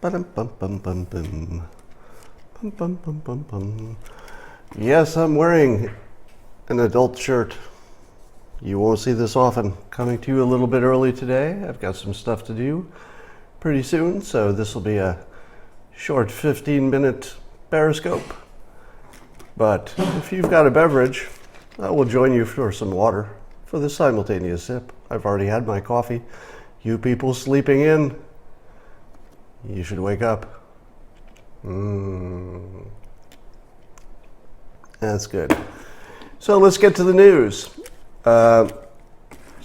Ba-dum-bum-bum-bum-bum. Bum-bum-bum-bum-bum. Yes, I'm wearing an adult shirt. You won't see this often. Coming to you a little bit early today. I've got some stuff to do pretty soon, so this will be a short 15-minute Periscope. But if you've got a beverage, I will join you for some water for the simultaneous sip. I've already had my coffee. You people sleeping in, you should wake up. That's good. So let's get to the news. So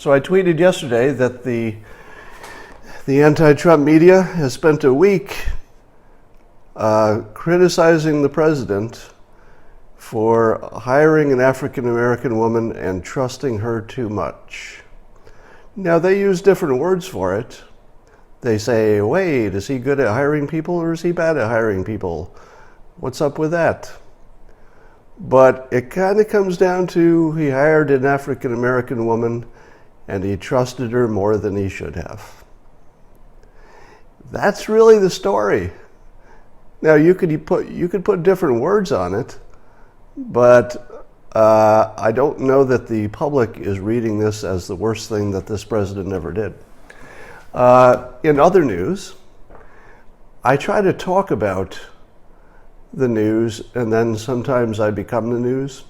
I tweeted yesterday that the anti-Trump media has spent a week criticizing the president for hiring an African-American woman and trusting her too much. Now, they use different words for it. They say, wait, is he good at hiring people or is he bad at hiring people? What's up with that? But it kind of comes down to he hired an African-American woman and he trusted her more than he should have. That's really the story. Now, you could put different words on it, but I don't know that the public is reading this as the worst thing that this president ever did. In other news, I try to talk about the news, and then sometimes I become the news.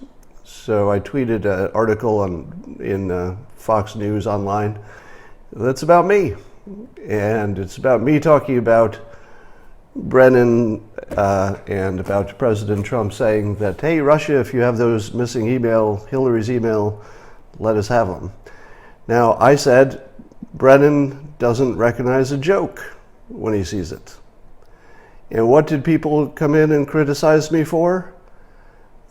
So I tweeted an article in Fox News online that's about me. And it's about me talking about Brennan and about President Trump saying that, hey, Russia, if you have those missing Hillary's email, let us have them. Now, I said Brennan doesn't recognize a joke when he sees it. And what did people come in and criticize me for?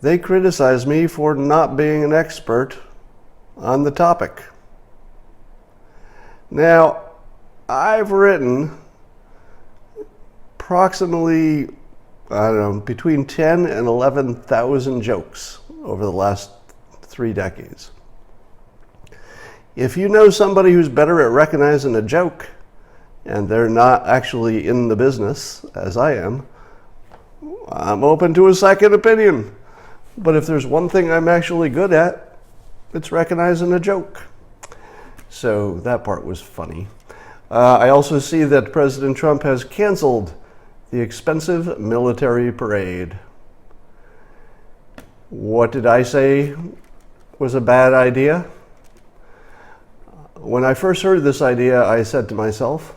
They criticized me for not being an expert on the topic. Now, I've written approximately, between 10 and 11,000 jokes over the last 3 decades. If you know somebody who's better at recognizing a joke, and they're not actually in the business, as I am, I'm open to a second opinion. But if there's one thing I'm actually good at, it's recognizing a joke. So that part was funny. I also see that President Trump has canceled the expensive military parade. What did I say was a bad idea? When I first heard this idea, I said to myself,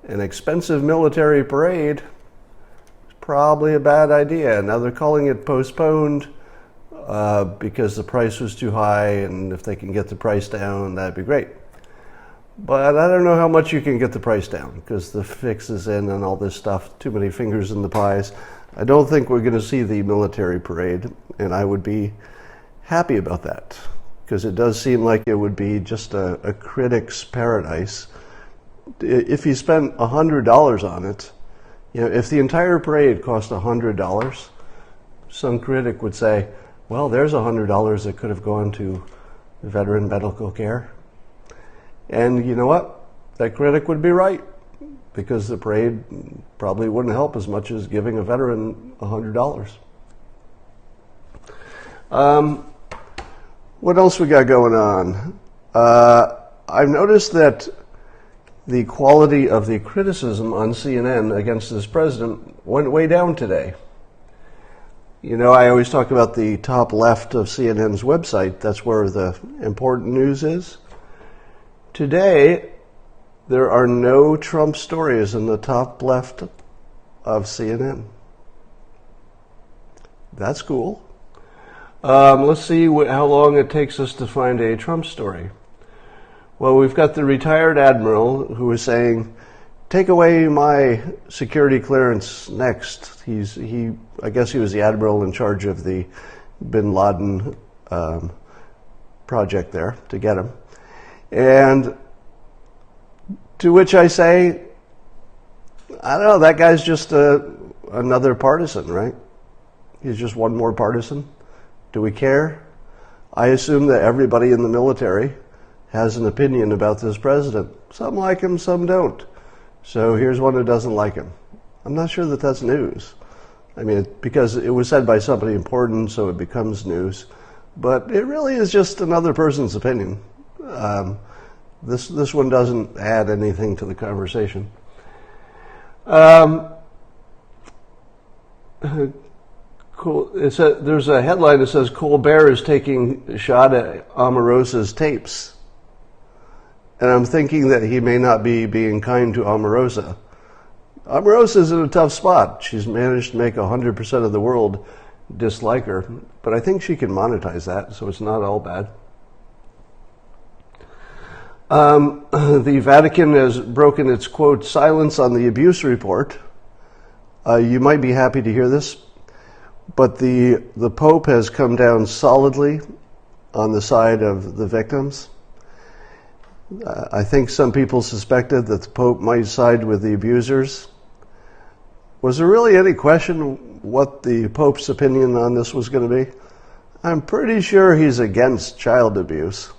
an expensive military parade is probably a bad idea. Now they're calling it postponed because the price was too high, and if they can get the price down, that'd be great. But I don't know how much you can get the price down because the fix is in and all this stuff, too many fingers in the pies. I don't think we're going to see the military parade, and I would be happy about that because it does seem like it would be just a critic's paradise. If you spent $100 on it, if the entire parade cost $100, some critic would say, well, there's $100 that could have gone to veteran medical care. And you know what? That critic would be right, because the parade probably wouldn't help as much as giving a veteran $100. What else we got going on? I've noticed that the quality of the criticism on CNN against this president went way down today. I always talk about the top left of CNN's website. That's where the important news is. Today, there are no Trump stories in the top left of CNN. That's cool. Let's see how long it takes us to find a Trump story. Well, we've got the retired admiral who is saying, take away my security clearance next. I guess he was the admiral in charge of the bin Laden project there to get him. And to which I say, I don't know, that guy's just another partisan, right? He's just one more partisan. Do we care? I assume that everybody in the military has an opinion about this president. Some like him, some don't. So here's one who doesn't like him. I'm not sure that that's news. I mean, because it was said by somebody important, so it becomes news. But it really is just another person's opinion. This one doesn't add anything to the conversation. Cool. There's a headline that says Colbert is taking a shot at Omarosa's tapes. And I'm thinking that he may not be being kind to Omarosa. Omarosa's in a tough spot. She's managed to make 100% of the world dislike her, but I think she can monetize that, so it's not all bad. The Vatican has broken its, quote, silence on the abuse report. You might be happy to hear this, but the Pope has come down solidly on the side of the victims. I think some people suspected that the Pope might side with the abusers. Was there really any question what the Pope's opinion on this was going to be? I'm pretty sure he's against child abuse.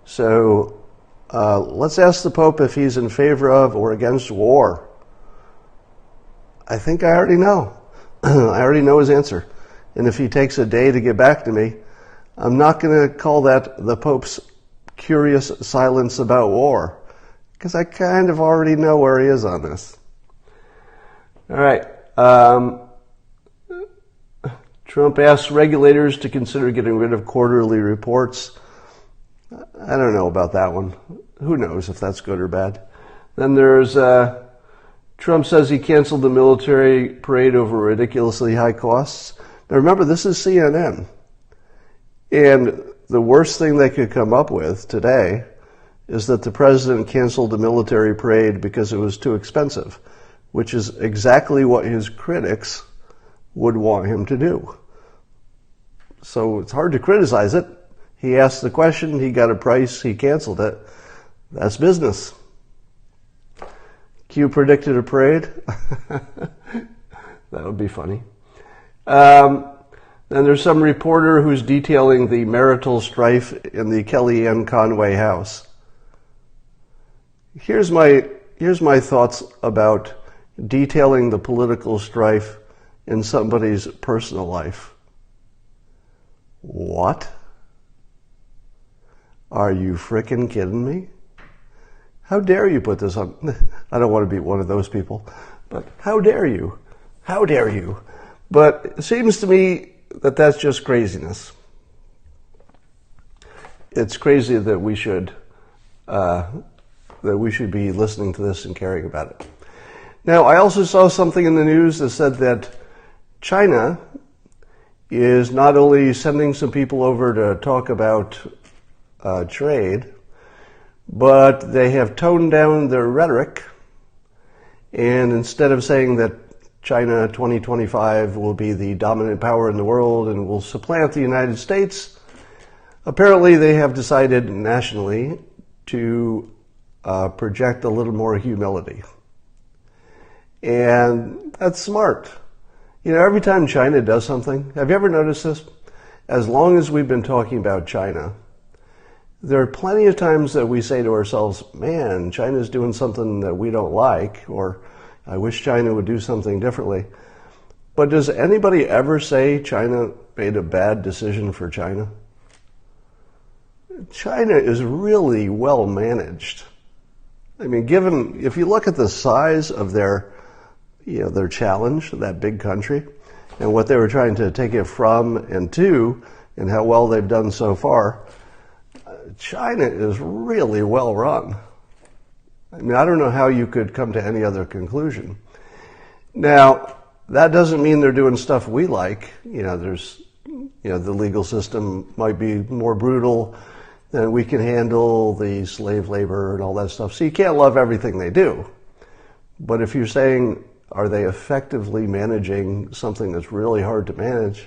So let's ask the Pope if he's in favor of or against war. I think I already know. I already know his answer. And if he takes a day to get back to me, I'm not going to call that the Pope's curious silence about war, because I kind of already know where he is on this. All right. Trump asks regulators to consider getting rid of quarterly reports. I don't know about that one. Who knows if that's good or bad. Then there's Trump says he canceled the military parade over ridiculously high costs. Now remember, this is CNN. And the worst thing they could come up with today is that the president canceled the military parade because it was too expensive, which is exactly what his critics would want him to do. So it's hard to criticize it. He asked the question, he got a price, he canceled it. That's business. Q predicted a parade. That would be funny. Then there's some reporter who's detailing the marital strife in the Kellyanne Conway house. Here's my thoughts about detailing the political strife in somebody's personal life. What? Are you frickin' kidding me? How dare you put this on? I don't want to be one of those people, but how dare you? How dare you? But it seems to me that that's just craziness. It's crazy that we should be listening to this and caring about it. Now, I also saw something in the news that said that China is not only sending some people over to talk about trade, but they have toned down their rhetoric, and instead of saying that China 2025 will be the dominant power in the world and will supplant the United States, apparently they have decided nationally to project a little more humility. And that's smart. You know, every time China does something, have you ever noticed this? As long as we've been talking about China, there are plenty of times that we say to ourselves, man, China's doing something that we don't like, or I wish China would do something differently. But does anybody ever say China made a bad decision for China? China is really well managed. I mean, if you look at the size of their challenge, that big country, and what they were trying to take it from and to, and how well they've done so far, China is really well run. I mean, I don't know how you could come to any other conclusion. Now, that doesn't mean they're doing stuff we like. The legal system might be more brutal than we can handle, the slave labor and all that stuff. So you can't love everything they do. But if you're saying, are they effectively managing something that's really hard to manage?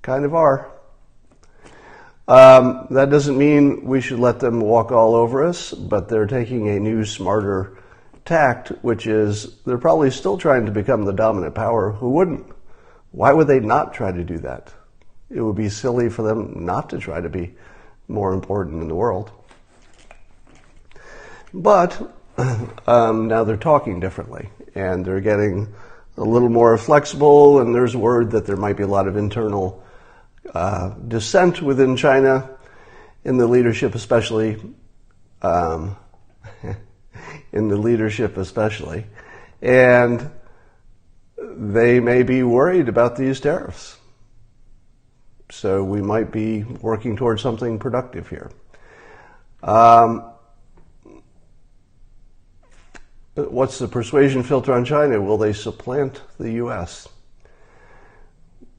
Kind of are. That doesn't mean we should let them walk all over us, but they're taking a new, smarter tact, which is they're probably still trying to become the dominant power. Who wouldn't? Why would they not try to do that? It would be silly for them not to try to be more important in the world. But now they're talking differently, and they're getting a little more flexible, and there's word that there might be a lot of internal dissent within China, in the leadership especially, and they may be worried about these tariffs. So we might be working towards something productive here. What's the persuasion filter on China? Will they supplant the U.S.?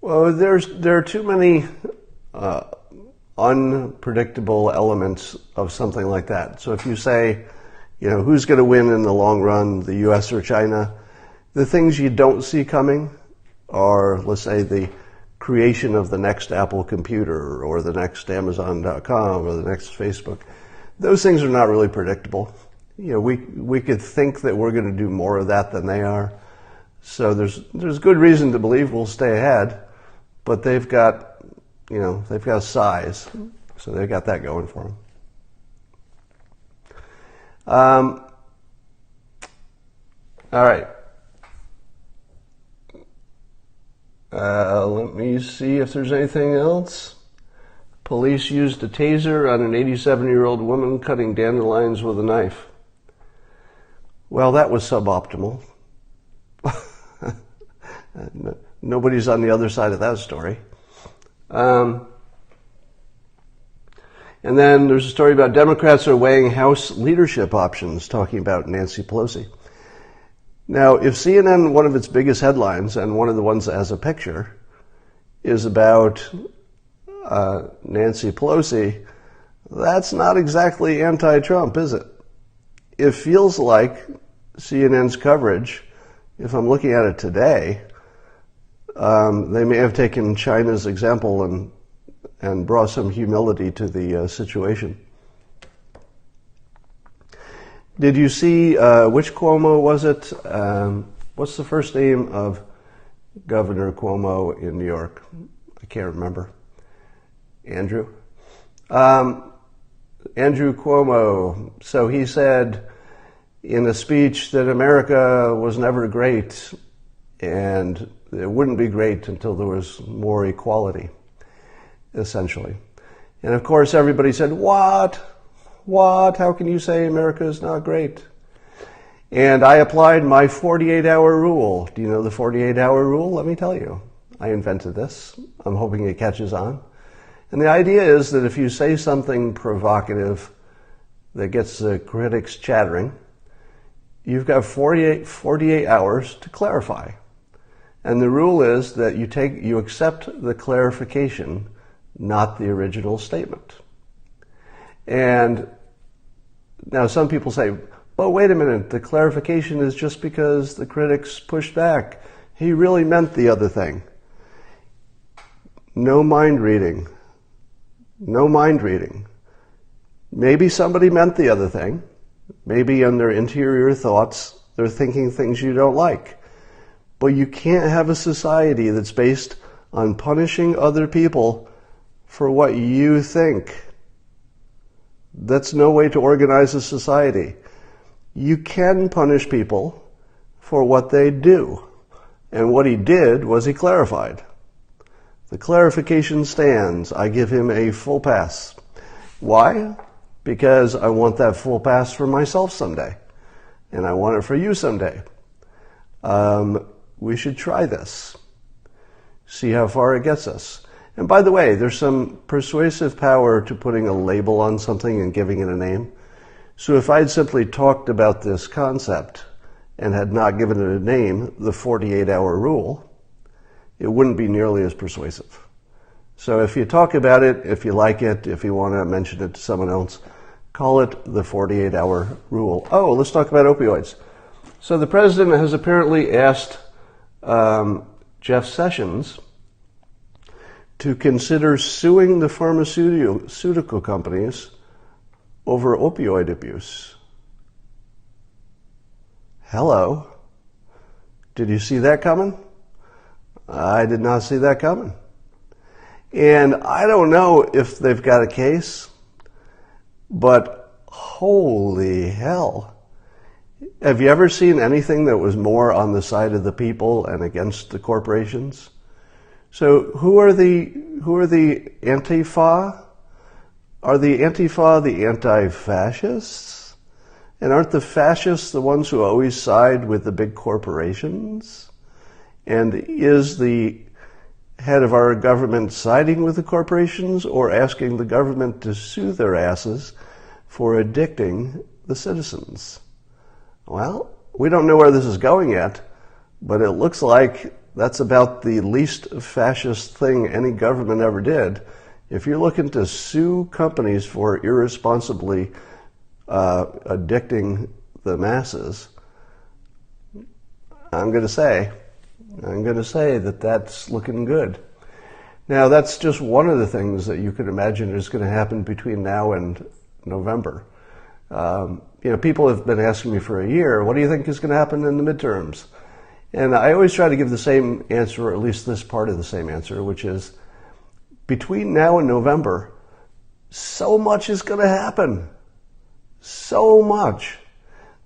Well, there are too many unpredictable elements of something like that. So if you say, who's going to win in the long run, the U.S. or China, the things you don't see coming are, let's say, the creation of the next Apple computer or the next Amazon.com or the next Facebook. Those things are not really predictable. We could think that we're going to do more of that than they are. So there's good reason to believe we'll stay ahead, but they've got size, so they've got that going for them. All right. Let me see if there's anything else. Police used a taser on an 87-year-old woman cutting dandelions with a knife. Well, that was suboptimal. Nobody's on the other side of that story. And then there's a story about Democrats are weighing House leadership options, talking about Nancy Pelosi. Now, if CNN, one of its biggest headlines, and one of the ones that has a picture, is about Nancy Pelosi, that's not exactly anti-Trump, is it? It feels like CNN's coverage, if I'm looking at it today, they may have taken China's example and brought some humility to the situation. Did you see, which Cuomo was it? What's the first name of Governor Cuomo in New York? I can't remember. Andrew? Andrew Cuomo. So he said in a speech that America was never great and it wouldn't be great until there was more equality, essentially. And of course everybody said, What? How can you say America is not great? And I applied my 48-hour rule. Do you know the 48-hour rule? Let me tell you. I invented this. I'm hoping it catches on. And the idea is that if you say something provocative that gets the critics chattering, you've got 48 hours to clarify. And the rule is that you accept the clarification, not the original statement. And now some people say, but wait a minute, the clarification is just because the critics pushed back. He really meant the other thing. No mind reading. No mind reading. Maybe somebody meant the other thing. Maybe in their interior thoughts, they're thinking things you don't like. But you can't have a society that's based on punishing other people for what you think. That's no way to organize a society. You can punish people for what they do. And what he did was he clarified. The clarification stands. I give him a full pass. Why? Because I want that full pass for myself someday. And I want it for you someday. We should try this. See how far it gets us. And by the way, there's some persuasive power to putting a label on something and giving it a name. So if I'd simply talked about this concept and had not given it a name, the 48-hour rule, it wouldn't be nearly as persuasive. So if you talk about it, if you like it, if you want to mention it to someone else, call it the 48-hour rule. Oh, let's talk about opioids. So the president has apparently asked Jeff Sessions to consider suing the pharmaceutical companies over opioid abuse. Hello. Did you see that coming? I did not see that coming. And I don't know if they've got a case, but holy hell. Have you ever seen anything that was more on the side of the people and against the corporations? So who are the Antifa? Are the Antifa the anti-fascists? And aren't the fascists the ones who always side with the big corporations? And is the head of our government siding with the corporations or asking the government to sue their asses for addicting the citizens? Well, we don't know where this is going yet, but it looks like that's about the least fascist thing any government ever did. If you're looking to sue companies for irresponsibly addicting the masses, I'm going to say that that's looking good. Now, that's just one of the things that you could imagine is going to happen between now and November. People have been asking me for a year, what do you think is going to happen in the midterms? And I always try to give the same answer, or at least this part of the same answer, which is between now and November, so much is going to happen. So much.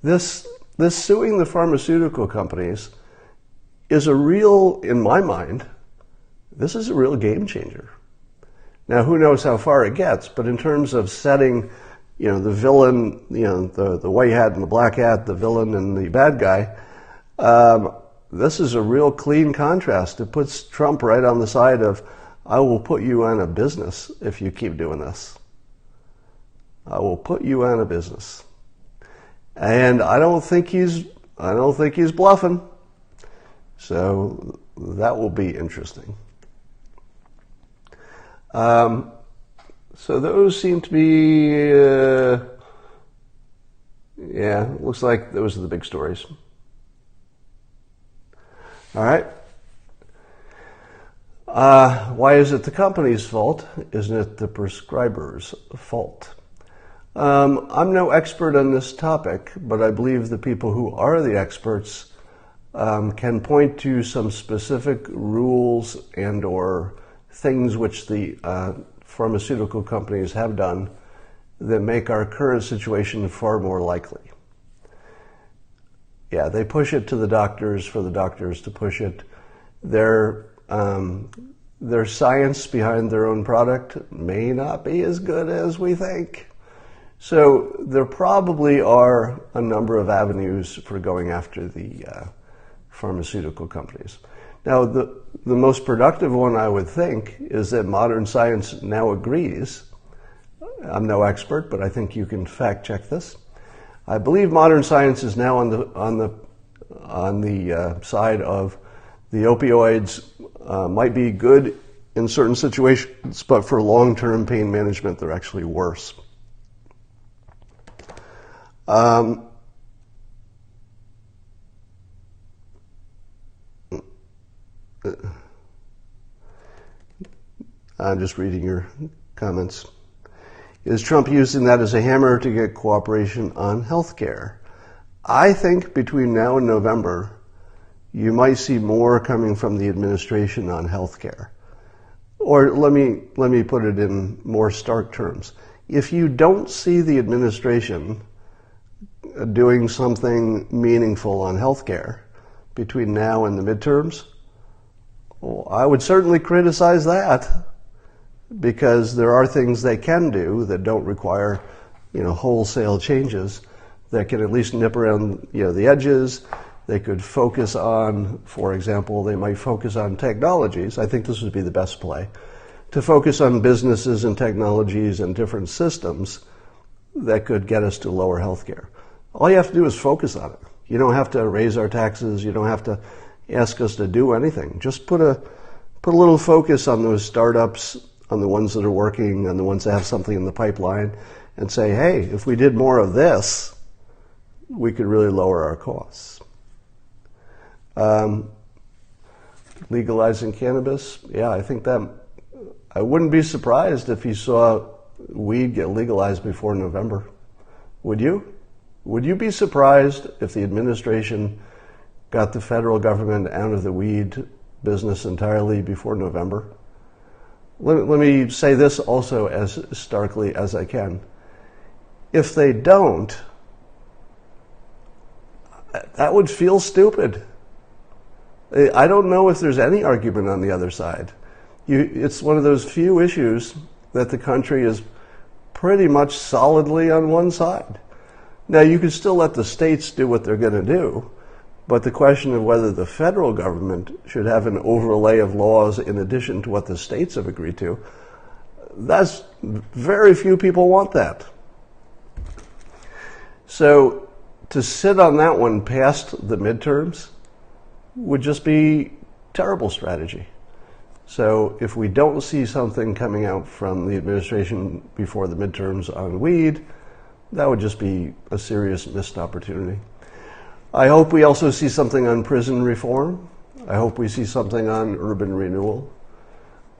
This suing the pharmaceutical companies is a real, in my mind, this is a real game changer. Now, who knows how far it gets, but in terms of setting, the villain, the white hat and the black hat, the villain and the bad guy, this is a real clean contrast. It puts Trump right on the side of, I will put you out of business if you keep doing this. I will put you out of business. And I don't think he's bluffing. So that will be interesting. So those seem to be, looks like those are the big stories. All right. Why is it the company's fault? Isn't it the prescriber's fault? I'm no expert on this topic, but I believe the people who are the experts can point to some specific rules and or things which the pharmaceutical companies have done that make our current situation far more likely. Yeah, they push it to the doctors for the doctors to push it. Their science behind their own product may not be as good as we think. So there probably are a number of avenues for going after the pharmaceutical companies. Now, the most productive one, I would think, is that modern science now agrees. I'm no expert, but I think you can fact check this. I believe modern science is now on the side of the opioids might be good in certain situations, but for long-term pain management, they're actually worse. I'm just reading your comments. Is Trump using that as a hammer to get cooperation on health care? I think between now and November, you might see more coming from the administration on health care. Or let me put it in more stark terms. If you don't see the administration doing something meaningful on health care between now and the midterms, well, I would certainly criticize that, because there are things they can do that don't require, wholesale changes that can at least nip around, the edges. They could focus on, for example, they might focus on technologies. I think this would be the best play, to focus on businesses and technologies and different systems that could get us to lower healthcare. All you have to do is focus on it. You don't have to raise our taxes. You don't have to ask us to do anything. Just put a little focus on those startups, on the ones that are working, on the ones that have something in the pipeline, and say, hey, if we did more of this, we could really lower our costs. Legalizing cannabis, I think that I wouldn't be surprised if you saw weed get legalized before November. Would you? Would you be surprised if the administration got the federal government out of the weed business entirely before November? Let me say this also as starkly as I can. If they don't, That would feel stupid. I don't know if there's any argument on the other side. It's one of those few issues that the country is pretty much solidly on one side. Now, you can still let the states do what they're going to do, but the question of whether the federal government should have an overlay of laws in addition to what the states have agreed to, that's very few people want that. So to sit on that one past the midterms would just be terrible strategy. So if we don't see something coming out from the administration before the midterms on weed, that would just be a serious missed opportunity. I hope we also see something on prison reform. I hope we see something on urban renewal.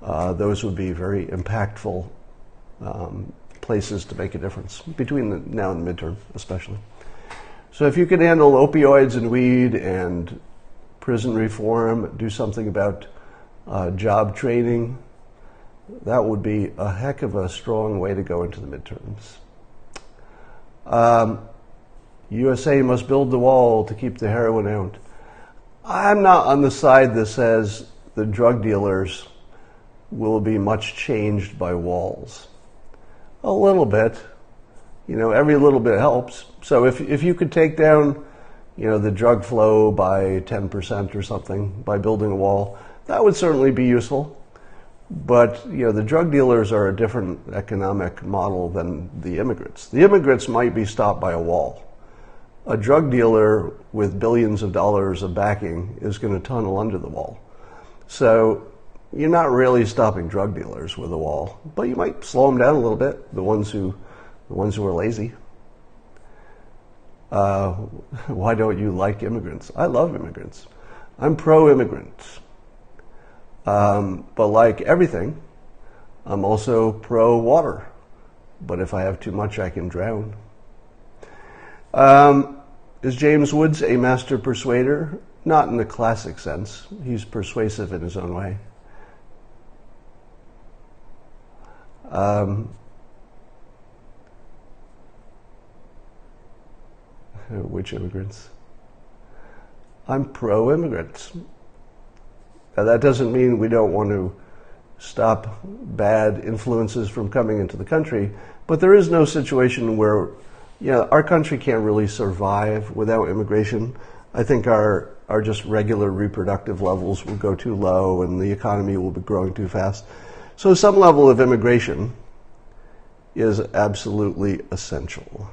Those would be very impactful places to make a difference between now and the midterm, especially. So if you can handle opioids and weed and prison reform, do something about job training, that would be a heck of a strong way to go into the midterms. USA must build the wall to keep the heroin out. I'm not on the side that says the drug dealers will be much changed by walls. A little bit. Every little bit helps. So if you could take down, the drug flow by 10% or something by building a wall, that would certainly be useful. But, the drug dealers are a different economic model than the immigrants. The immigrants might be stopped by a wall. A drug dealer with billions of dollars of backing is going to tunnel under the wall. So you're not really stopping drug dealers with a wall, but you might slow them down a little bit, the ones who are lazy. Why don't you like immigrants? I love immigrants. I'm pro-immigrant. But like everything, I'm also pro-water. But if I have too much, I can drown. Is James Woods a master persuader? Not in the classic sense. He's persuasive in his own way. Which immigrants? I'm pro-immigrants. Now, that doesn't mean we don't want to stop bad influences from coming into the country, but there is no situation where, our country can't really survive without immigration. I think our just regular reproductive levels will go too low and the economy will be growing too fast. So some level of immigration is absolutely essential.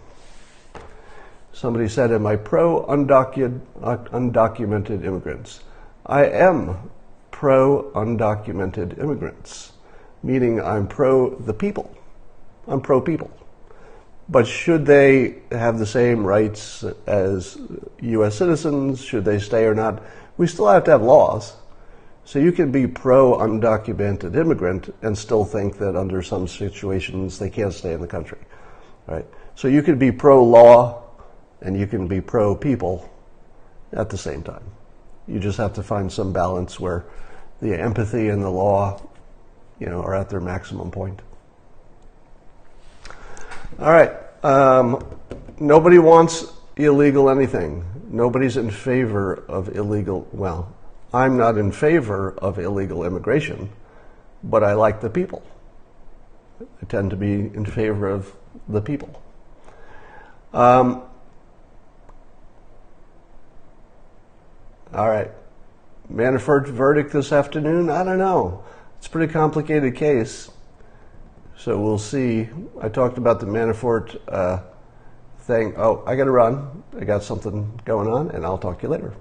Somebody said, am I pro-undocumented immigrants? I am pro-undocumented immigrants, meaning I'm pro the people. I'm pro-people. But should they have the same rights as U.S. citizens? Should they stay or not? We still have to have laws. So you can be pro-undocumented immigrant and still think that under some situations they can't stay in the country, right? So you can be pro-law and you can be pro-people at the same time. You just have to find some balance where the empathy and the law, are at their maximum point. All right. Nobody wants illegal anything. Nobody's in favor of illegal, well, I'm not in favor of illegal immigration, but I like the people. I tend to be in favor of the people. All right. Manafort verdict this afternoon? I don't know. It's a pretty complicated case. So we'll see. I talked about the Manafort thing. Oh, I got to run. I got something going on, and I'll talk to you later.